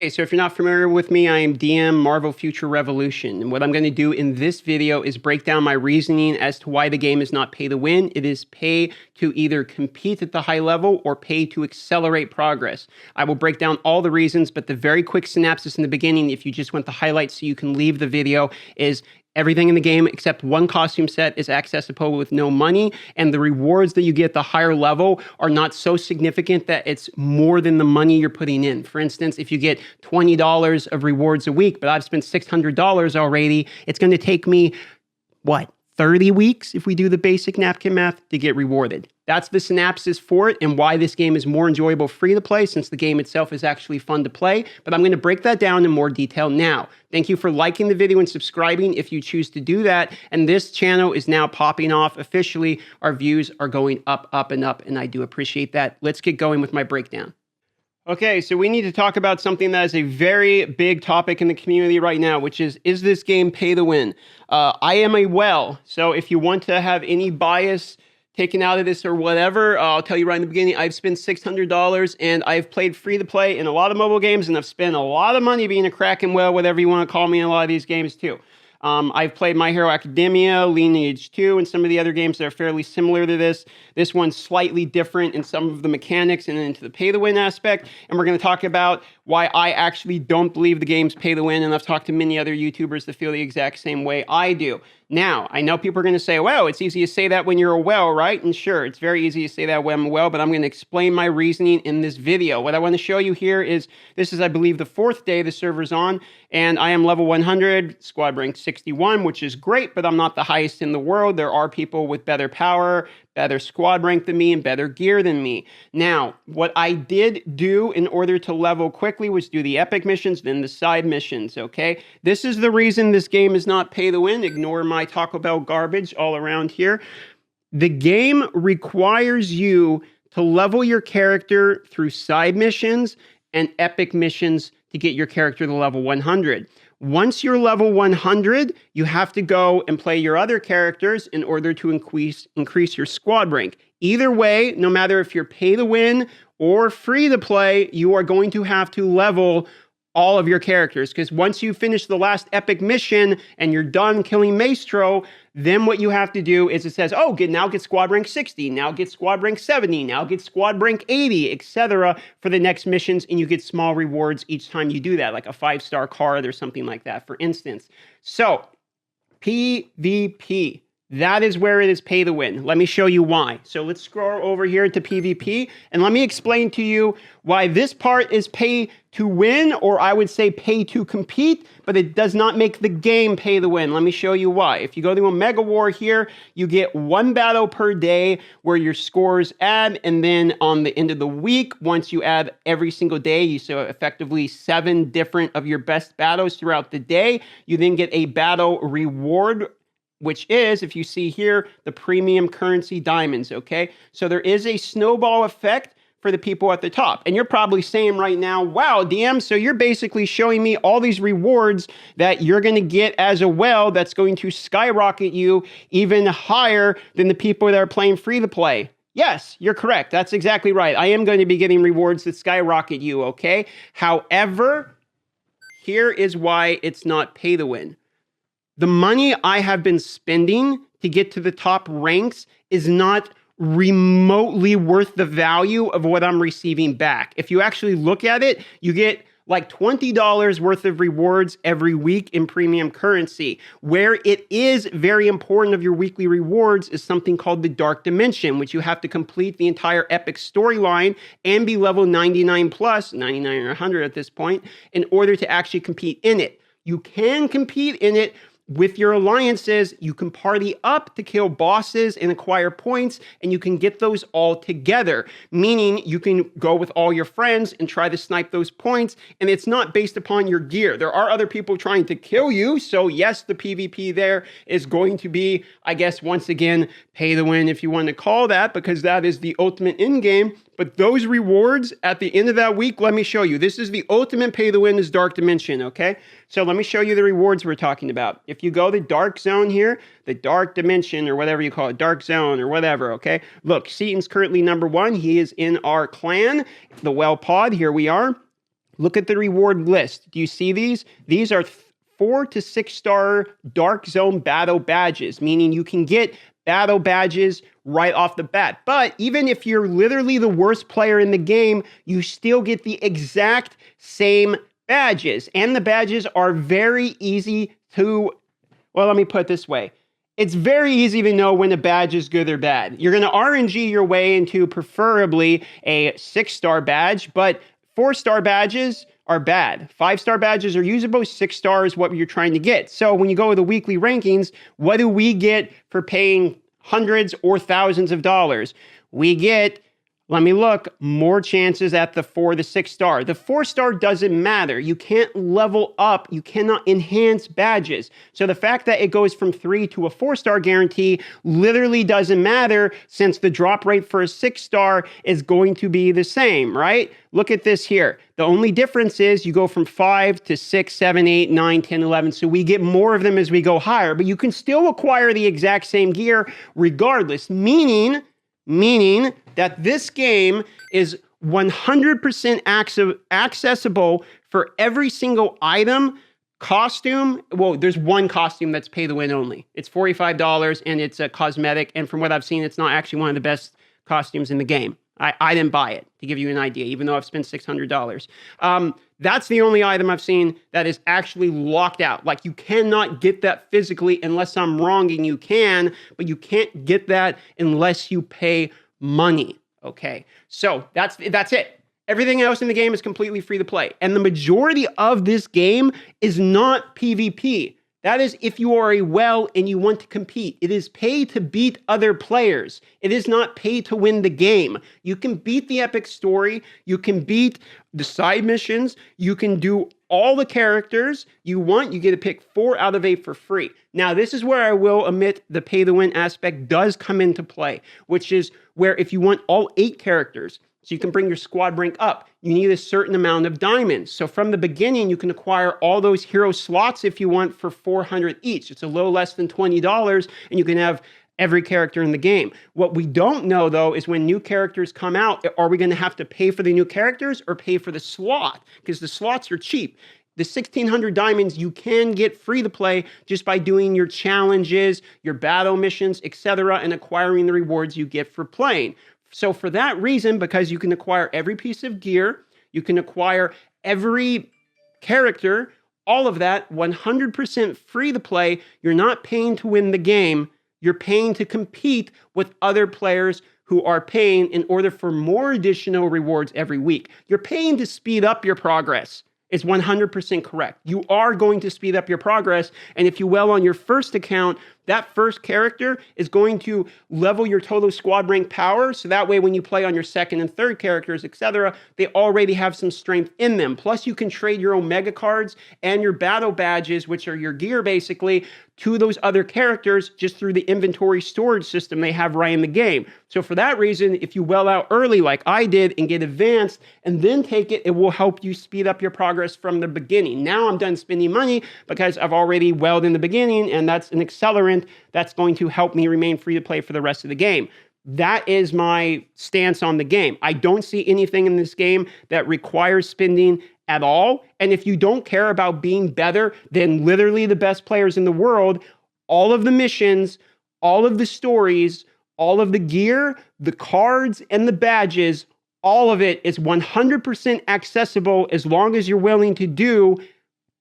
Okay, so if you're not familiar with me, I am DM Marvel Future Revolution. And what I'm going to do in this video is break down my reasoning as to why the game is not pay to win. It is pay to either compete at the high level or pay to accelerate progress. I will break down all the reasons, but the very quick synopsis in the beginning, if you just want the highlights so you can leave the video, is everything in the game except one costume set is accessible with no money, and the rewards that you get at the higher level are not so significant that it's more than the money you're putting in. For instance, if you get $20 of rewards a week, but I've spent $600 already, it's going to take me, what, 30 weeks if we do the basic napkin math to get rewarded. That's the synopsis for it and why this game is more enjoyable free to play, since the game itself is actually fun to play. But I'm going to break that down in more detail now. Thank you for liking the video and subscribing if you choose to do that. And this channel is now popping off officially. Our views are going up, up, and up, and I do appreciate that. Let's get going with my breakdown. Okay, so we need to talk about something that is a very big topic in the community right now, which is this game pay to win? I am a well, so if you want to have any bias taken out of this or whatever, I'll tell you right in the beginning, I've spent $600 and I've played free to play in a lot of mobile games, and I've spent a lot of money being a Kraken well, whatever you want to call me, in a lot of these games too. I've played My Hero Academia, Lineage 2, and some of the other games that are fairly similar to this. This one's slightly different in some of the mechanics and into the pay-to-win aspect. And we're going to talk about why I actually don't believe the game's pay-to-win. And I've talked to many other YouTubers that feel the exact same way I do. Now, I know people are going to say, well, it's easy to say that when you're a well, right? And sure, it's very easy to say that when I'm a well, but I'm going to explain my reasoning in this video. What I want to show you here is, this is, I believe, the 4th day the server's on, and I am level 100, squad rank 61, which is great, but I'm not the highest in the world. There are people with better power, better squad rank than me, and better gear than me. Now, what I did do in order to level quickly was do the epic missions, then the side missions, okay? This is the reason this game is not pay to win. Ignore my Taco Bell garbage all around here. The game requires you to level your character through side missions and epic missions to get your character to level 100. Once you're level 100, you have to go and play your other characters in order to increase your squad rank. Either way, no matter if you're pay to win or free to play, you are going to have to level all of your characters, because once you finish the last epic mission and you're done killing Maestro, then what you have to do is it says, oh, now get squad rank 60, now get squad rank 70, now get squad rank 80, etc. for the next missions, and you get small rewards each time you do that, like a 5-star card or something like that, for instance. So, PvP. That is where it is pay to win. Let me show you why. So let's scroll over here to PvP, and let me explain to you why this part is pay to win, or I would say pay to compete, but it does not make the game pay to win. Let me show you why. If you go to a Mega War here, you get 1 battle per day where your scores add, and then on the end of the week, once you add every single day, you so effectively 7 different of your best battles throughout the day, you then get a battle reward, which is, if you see here, the premium currency diamonds, okay? So there is a snowball effect for the people at the top. And you're probably saying right now, wow, DM, so you're basically showing me all these rewards that you're going to get as a well that's going to skyrocket you even higher than the people that are playing free to play. Yes, you're correct. That's exactly right. I am going to be getting rewards that skyrocket you, okay? However, here is why it's not pay to win. The money I have been spending to get to the top ranks is not remotely worth the value of what I'm receiving back. If you actually look at it, you get like $20 worth of rewards every week in premium currency. Where it is very important of your weekly rewards is something called the Dark Dimension, which you have to complete the entire epic storyline and be level 99 plus, 99 or 100 at this point, in order to actually compete in it. You can compete in it with your alliances. You can party up to kill bosses and acquire points, and you can get those all together, meaning you can go with all your friends and try to snipe those points, and it's not based upon your gear. There are other people trying to kill you, so yes, the PvP there is going to be, I guess, once again, pay to win, if you want to call that, because that is the ultimate end game. But those rewards at the end of that week, let me show you. This is the ultimate pay to win, is Dark Dimension, okay? So let me show you the rewards we're talking about. If you go to Dark Zone here, the Dark Dimension, or whatever you call it, Dark Zone, or whatever, okay? Look, Seaton's currently #1. He is in our clan, the Well Pod. Here we are. Look at the reward list. Do you see these? These are 4 to 6 star Dark Zone battle badges, meaning you can get battle badges right off the bat. But even if you're literally the worst player in the game, you still get the exact same badges. And the badges are very easy to, well, let me put it this way. It's very easy to know when a badge is good or bad. You're going to RNG your way into preferably a 6-star badge, but 4-star badges are bad. 5-star badges are usable. 6 stars what you're trying to get. So when you go to the weekly rankings, what do we get for paying hundreds or thousands of dollars? We get, let me look, more chances at the 4 to 6 star. The 4-star doesn't matter. You can't level up. You cannot enhance badges. So the fact that it goes from 3 to a 4-star guarantee literally doesn't matter, since the drop rate for a 6-star is going to be the same, right? Look at this here. The only difference is you go from 5 to 6, 7, 8, 9, 10, 11. So we get more of them as we go higher, but you can still acquire the exact same gear regardless, meaning that this game is 100% accessible for every single item, costume. Well, there's one costume that's pay to win only. It's $45 and it's a cosmetic. And from what I've seen, it's not actually one of the best costumes in the game. I didn't buy it, to give you an idea, even though I've spent $600. That's the only item I've seen that is actually locked out. Like, you cannot get that physically unless I'm wrong, and you can, but you can't get that unless you pay money, okay? So that's it. Everything else in the game is completely free to play. And the majority of this game is not PvP. That is if you are a well and you want to compete. It is pay to beat other players. It is not pay to win the game. You can beat the epic story. You can beat the side missions. You can do all the characters you want. You get to pick 4 out of 8 for free. Now, this is where I will admit the pay to win aspect does come into play, which is where if you want all 8 characters, so you can bring your squad rank up, you need a certain amount of diamonds. So from the beginning, you can acquire all those hero slots if you want for 400 each. It's a little less than $20, and you can have every character in the game. What we don't know, though, is when new characters come out, are we going to have to pay for the new characters or pay for the slot? Because the slots are cheap. The 1,600 diamonds you can get free to play just by doing your challenges, your battle missions, etc., and acquiring the rewards you get for playing. So for that reason, because you can acquire every piece of gear, you can acquire every character, all of that 100% free to play. You're not paying to win the game. You're paying to compete with other players who are paying in order for more additional rewards every week. You're paying to speed up your progress. It's 100% correct. You are going to speed up your progress. And if you well on your first account, that first character is going to level your total squad rank power. So that way, when you play on your second and third characters, etc., they already have some strength in them. Plus, you can trade your Omega cards and your battle badges, which are your gear basically, to those other characters just through the inventory storage system they have right in the game. So for that reason, if you well out early like I did and get advanced and then take it, it will help you speed up your progress from the beginning. Now I'm done spending money because I've already welled in the beginning, and that's an accelerant that's going to help me remain free to play for the rest of the game. That is my stance on the game. I don't see anything in this game that requires spending at all. And if you don't care about being better than literally the best players in the world, all of the missions, all of the stories, all of the gear, the cards, and the badges, all of it is 100% accessible as long as you're willing to do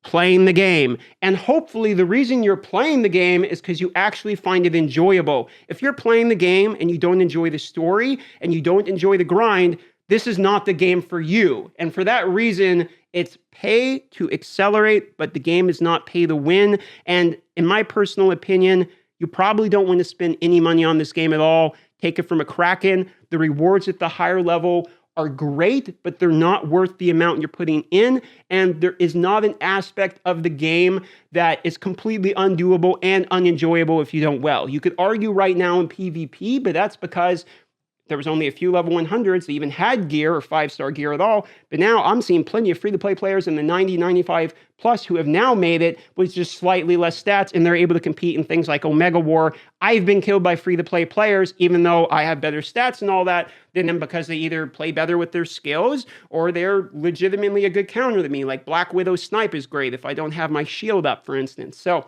playing the game. And hopefully the reason you're playing the game is because you actually find it enjoyable. If you're playing the game and you don't enjoy the story and you don't enjoy the grind, this is not the game for you. And for that reason, it's pay to accelerate, but the game is not pay to win. And in my personal opinion, you probably don't want to spend any money on this game at all. Take it from a Kraken. The rewards at the higher level are great, but they're not worth the amount you're putting in. And there is not an aspect of the game that is completely undoable and unenjoyable if you don't well. You could argue right now in PvP, but that's because there was only a few level 100s that even had gear or 5-star gear at all. But now I'm seeing plenty of free-to-play players in the 90, 95 plus who have now made it with just slightly less stats, and they're able to compete in things like Omega War. I've been killed by free-to-play players, even though I have better stats and all that, than them because they either play better with their skills or they're legitimately a good counter to me. Like Black Widow Snipe is great if I don't have my shield up, for instance. So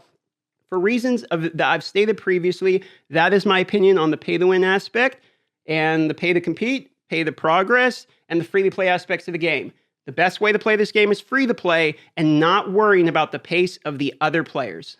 for reasons that I've stated previously, that is my opinion on the pay-to-win aspect and the pay-to-compete, pay-to-progress, and the free-to-play aspects of the game. The best way to play this game is free to play and not worrying about the pace of the other players.